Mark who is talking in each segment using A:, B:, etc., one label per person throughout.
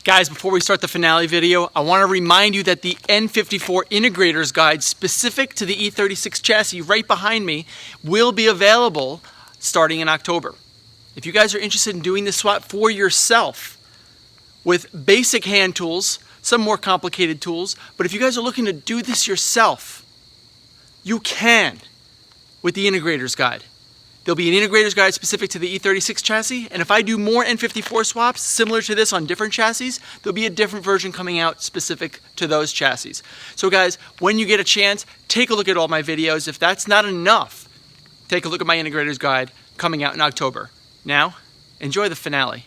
A: Guys, before we start the finale video, I want to remind you that the N54 Integrators guide specific to the E36 chassis right behind me will be available starting in October. If you guys are interested in doing this swap for yourself with basic hand tools, some more complicated tools, but if you guys are looking to do this yourself, you can with the Integrators guide. There'll be an Integrators guide specific to the E36 chassis, and if I do more N54 swaps similar to this on different chassis, there'll be a different version coming out specific to those chassis. So guys, when you get a chance, take a look at all my videos. If that's not enough, take a look at my Integrators guide coming out in October. Now, enjoy the finale.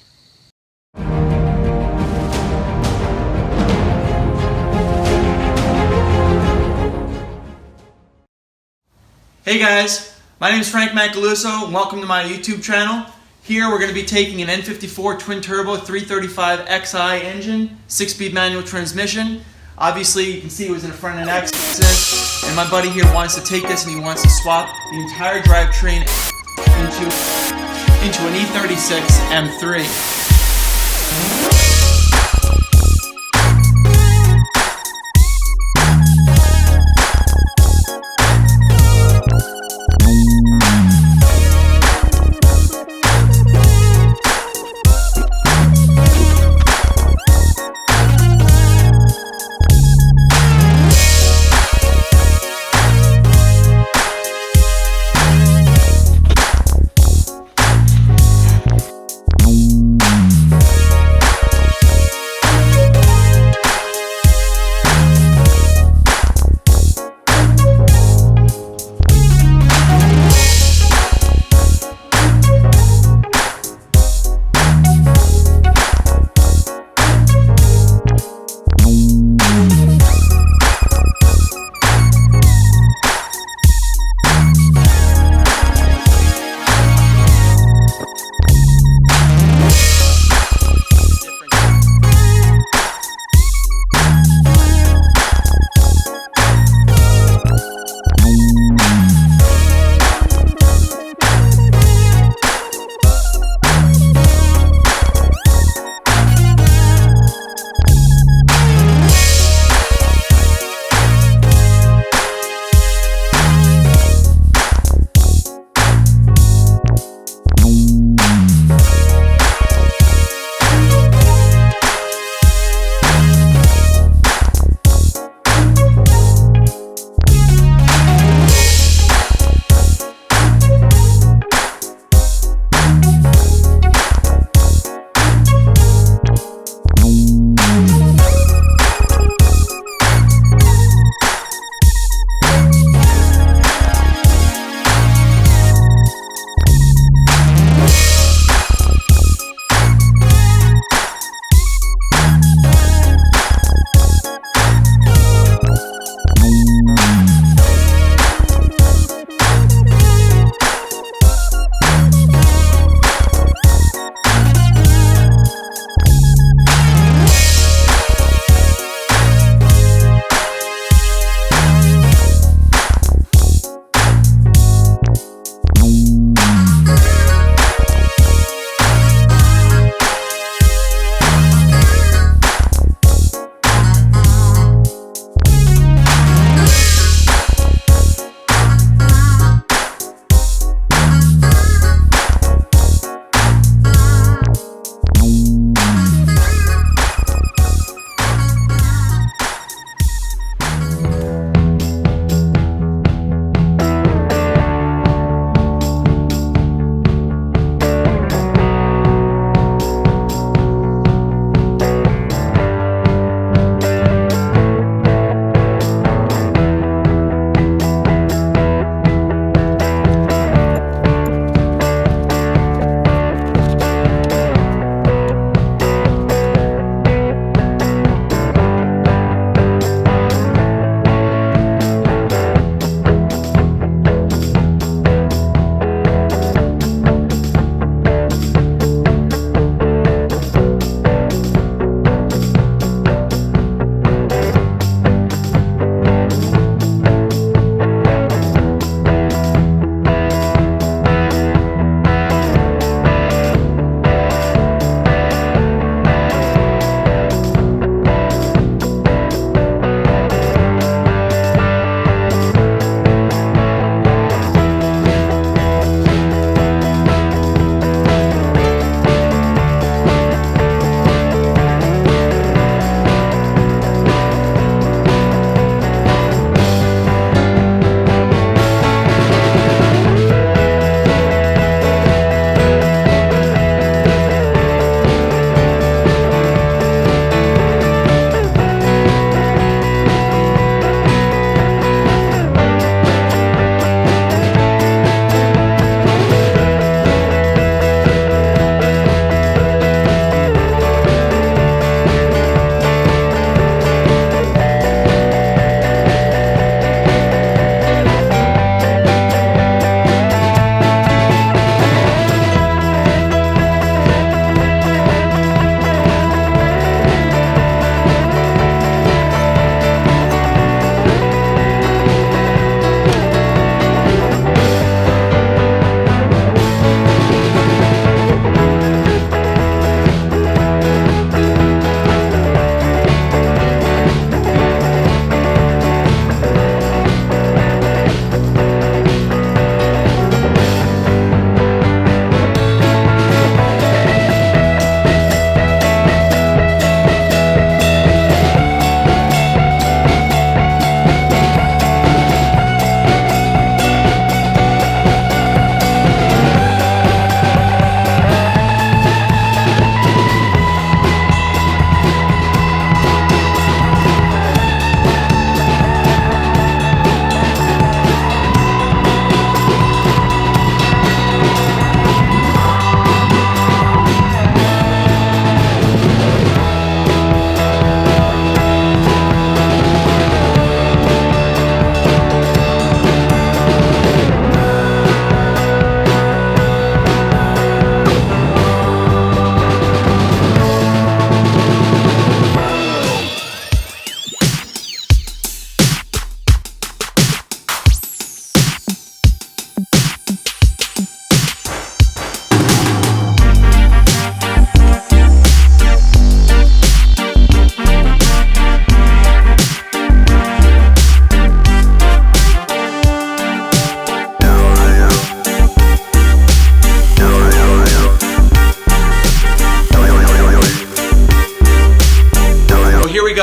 A: Hey guys, my name is Frank Macaluso and welcome to my YouTube channel. Here we're going to be taking an N54 twin turbo 335 XI engine, 6-speed manual transmission. Obviously you can see it was in a front end accident, and my buddy here wants to take this and he wants to swap the entire drivetrain into an E36 M30.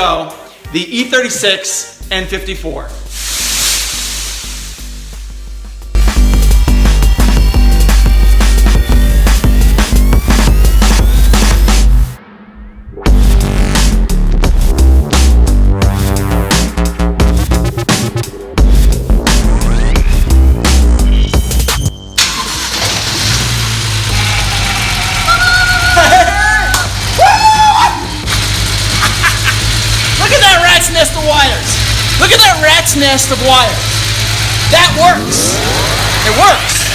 A: go, the E36 N54.
B: Nest of wires. Look at that rat's nest of wires. That works. It works.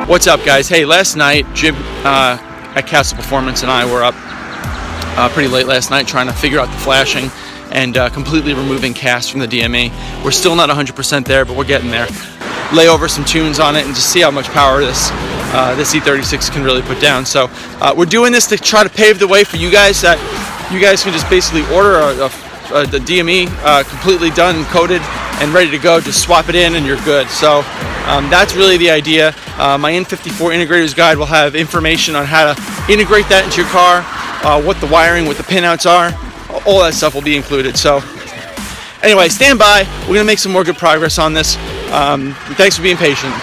A: What's up, guys? Hey, last night Jim at Castle Performance and I were up pretty late last night trying to figure out the flashing and completely removing cast from the DME. We're still not 100% there, but we're getting there. Lay over some tunes on it and just see how much power this E36 can really put down. So we're doing this to try to pave the way for you guys, that you guys can just basically order the DME completely done, coated, and ready to go. Just swap it in and you're good. So that's really the idea. My N54 Integrators guide will have information on how to integrate that into your car, what the wiring, what the pinouts are, all that stuff will be included. So anyway, stand by. We're gonna make some more good progress on this. Thanks for being patient.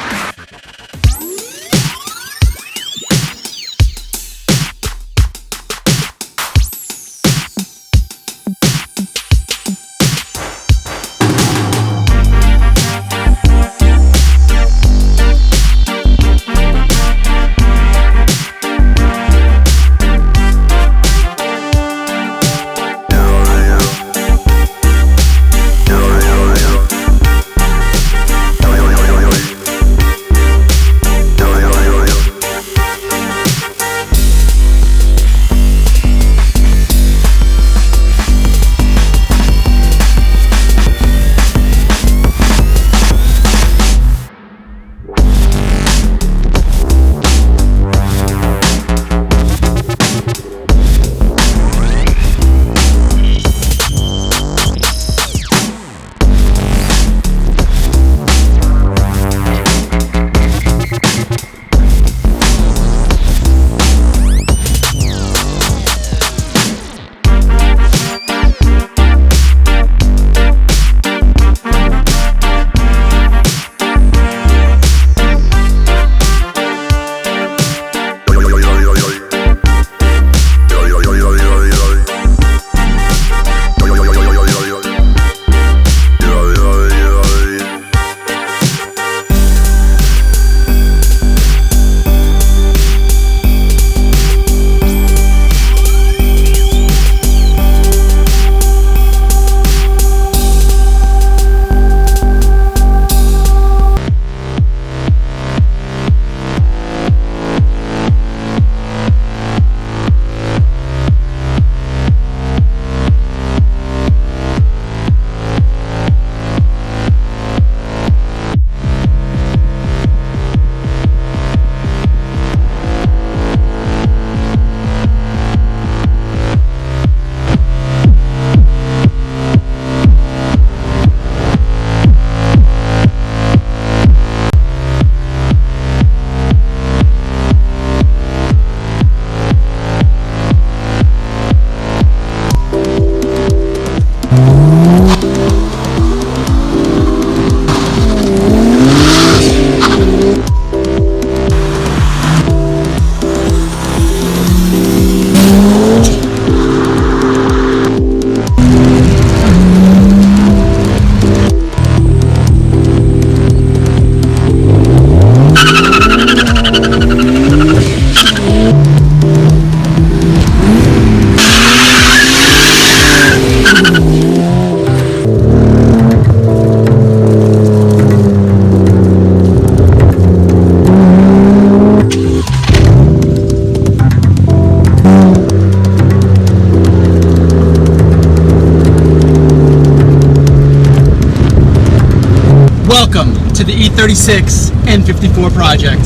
A: to the E36 N54 project.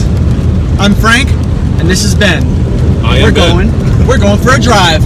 A: I'm Frank, and this is Ben. We're going for a drive.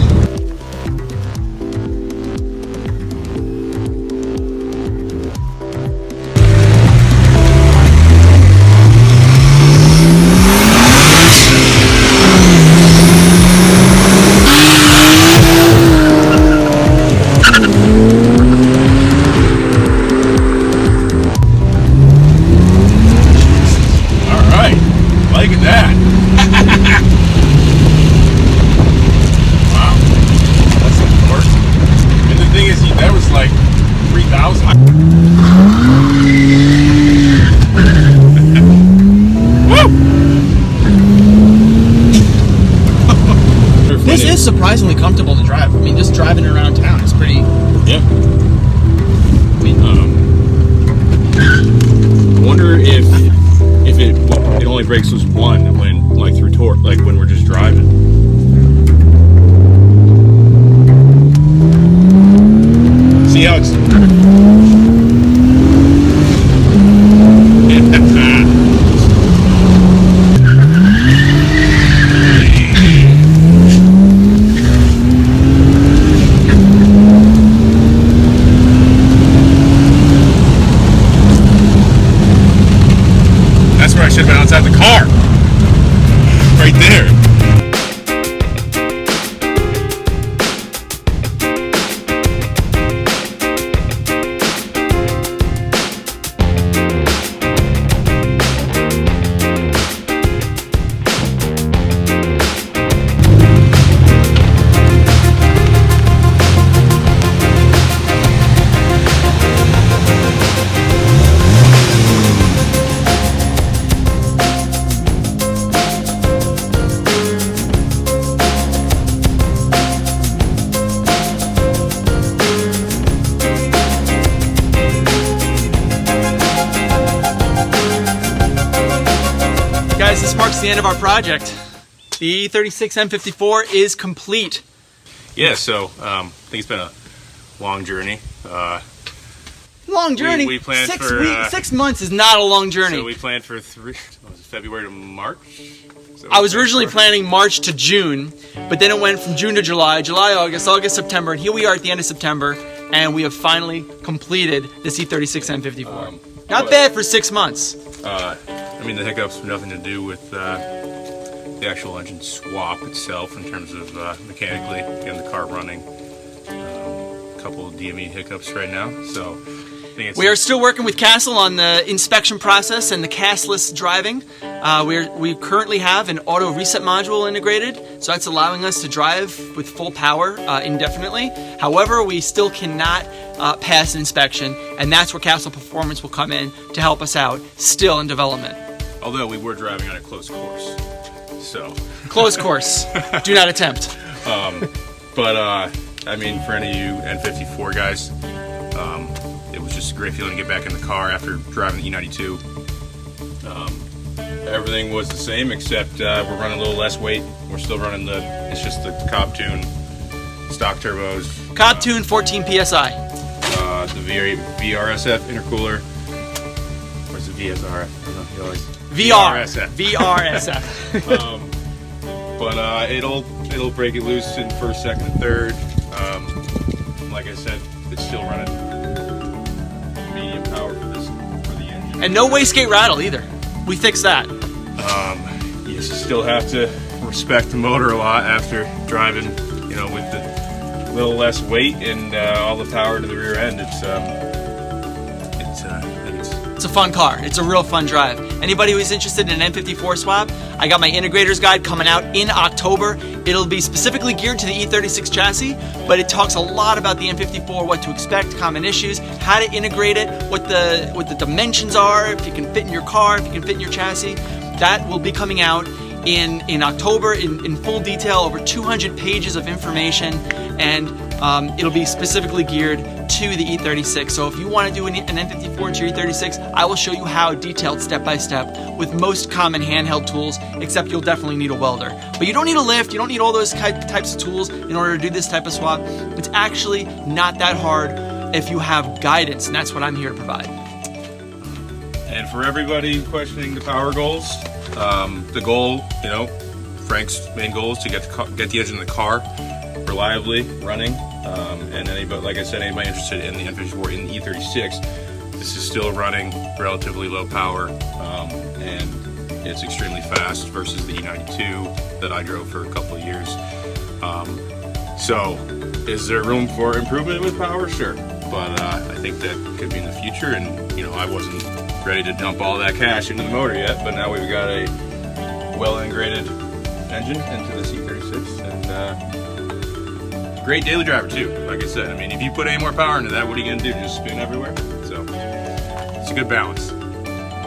A: This is surprisingly comfortable to drive. I mean, just driving around town is pretty.
C: Yep. I mean, I wonder if it only brakes was one when like through torque, like when we're just driving. See how it's. That's where I should have been outside the car. Right there.
A: Guys, this marks the end of our project. The E36 M54 is complete.
C: Yeah, so I think it's been a long journey.
A: Long journey.
C: We planned
A: 6 months is not a long journey.
C: So we planned for February to March.
A: I was originally planning March to June, but then it went from June to July, August, September, and here we are at the end of September, and we have finally completed this E36 M54. Not bad for 6 months.
C: I mean, the hiccups have nothing to do with the actual engine swap itself in terms of mechanically getting the car running. A couple of DME hiccups right now, so I think it's...
A: We are still working with Castle on the inspection process and the cashless driving. We currently have an auto reset module integrated, so that's allowing us to drive with full power indefinitely. However, we still cannot pass an inspection, and that's where Castle Performance will come in to help us out, still in development.
C: Although we were driving on a closed course, so...
A: Closed course. Do not attempt.
C: I mean, for any of you N54 guys, it was just a great feeling to get back in the car after driving the E92. Everything was the same, except we're running a little less weight. We're still running it's just the Cobb Tune stock turbos.
A: Cobb Tune 14 PSI.
C: The VRSF intercooler. Where's the VSRF? I don't know, you always...
A: VRSF.
C: But it'll break it loose in first, second, and third. Like I said, it's still running medium power for the engine.
A: And no wastegate rattle either. We fixed that.
C: You still have to respect the motor a lot after driving, you know, with the little less weight and all the power to the rear end.
A: It's a fun car. It's a real fun drive. Anybody who's interested in an N54 swap, I got my integrators guide coming out in October. It'll be specifically geared to the E36 chassis, but it talks a lot about the N54, what to expect, common issues, how to integrate it, what the dimensions are, if you can fit in your car, if you can fit in your chassis. That will be coming out in October in full detail, over 200 pages of information, and it'll be specifically geared to the E36. So if you want to do an N54 to your E36, I will show you how, detailed step by step, with most common handheld tools, except you'll definitely need a welder. But you don't need a lift, you don't need all those types of tools in order to do this type of swap. It's actually not that hard if you have guidance, and that's what I'm here to provide.
C: And And for everybody questioning the power goals, the goal, you know, Frank's main goal is to get the engine in the car reliably running. And anybody, like I said, anybody interested in the N54 in the E36, this is still running relatively low power, and it's extremely fast versus the E92 that I drove for a couple of years. So, is there room for improvement with power? Sure, but I think that could be in the future. And you know, I wasn't ready to dump all that cash into the motor yet, but now we've got a well-integrated engine into the E36, and great daily driver too. Like I said, I mean, if you put any more power into that, what are you gonna do? Just spin everywhere? So it's a good balance.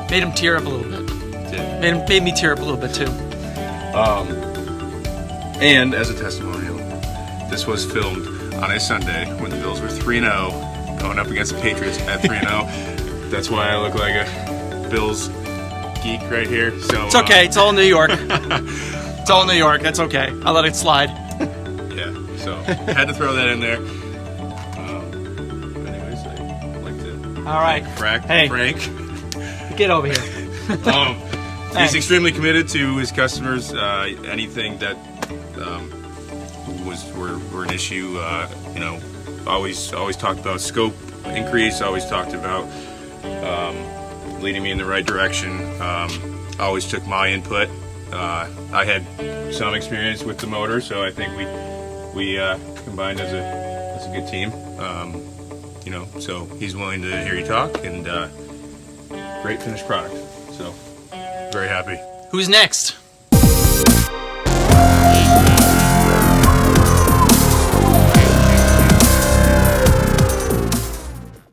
A: Made him tear up a little bit.
C: It did.
A: Made me tear up a little bit too.
C: And as a testimonial, this was filmed on a Sunday when the Bills were 3-0, going up against the Patriots at 3-0. That's why I look like a Bills geek right here. So
A: It's okay. It's all New York. It's all New York. That's okay. I'll let it slide.
C: Yeah. So had to throw that in there. Anyways, I'd like to
A: All right.
C: thank
A: Hey.
C: Frank.
A: Get over here.
C: He's extremely committed to his customers. Anything that were an issue, you know, always talked about scope increase. Always talked about leading me in the right direction. Always took my input. I had some experience with the motor, so I think we combined as a good team. You know, so he's willing to hear you talk, and great finished product. So very happy.
A: Who's next?